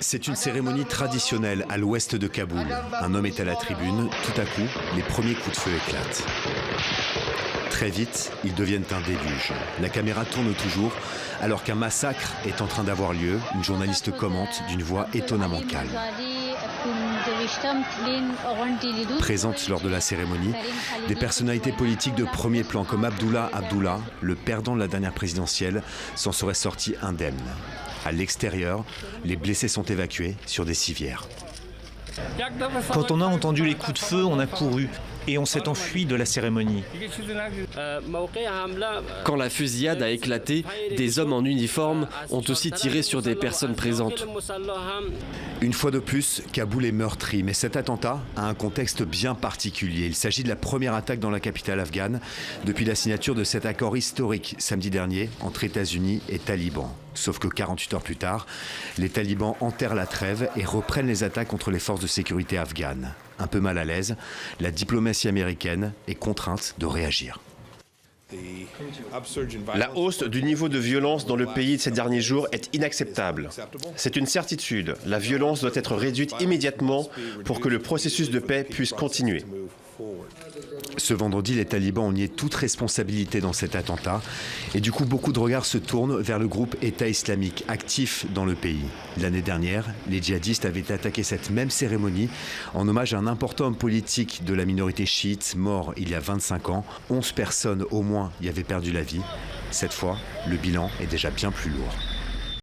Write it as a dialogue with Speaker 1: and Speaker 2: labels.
Speaker 1: C'est une cérémonie traditionnelle à l'ouest de Kaboul. Un homme est à la tribune. Tout à coup, les premiers coups de feu éclatent. Très vite, ils deviennent un déluge. La caméra tourne toujours, alors qu'un massacre est en train d'avoir lieu. Une journaliste commente d'une voix étonnamment calme. Présentes lors de la cérémonie, des personnalités politiques de premier plan comme Abdullah Abdullah, le perdant de la dernière présidentielle, s'en serait sorti indemne. À l'extérieur, les blessés sont évacués sur des civières.
Speaker 2: Quand on a entendu les coups de feu, on a couru et on s'est enfui de la cérémonie.
Speaker 3: Quand la fusillade a éclaté, des hommes en uniforme ont aussi tiré sur des personnes présentes.
Speaker 1: Une fois de plus, Kaboul est meurtri, mais cet attentat a un contexte bien particulier. Il s'agit de la première attaque dans la capitale afghane depuis la signature de cet accord historique samedi dernier entre États-Unis et talibans. Sauf que 48 heures plus tard, les talibans enterrent la trêve et reprennent les attaques contre les forces de sécurité afghanes. Un peu mal à l'aise, la diplomatie américaine est contrainte de réagir.
Speaker 4: La hausse du niveau de violence dans le pays de ces derniers jours est inacceptable. C'est une certitude. La violence doit être réduite immédiatement pour que le processus de paix puisse continuer.
Speaker 1: Ce vendredi, les talibans ont nié toute responsabilité dans cet attentat et du coup, beaucoup de regards se tournent vers le groupe État islamique actif dans le pays. L'année dernière, les djihadistes avaient attaqué cette même cérémonie en hommage à un important homme politique de la minorité chiite mort il y a 25 ans. 11 personnes au moins y avaient perdu la vie. Cette fois, le bilan est déjà bien plus lourd.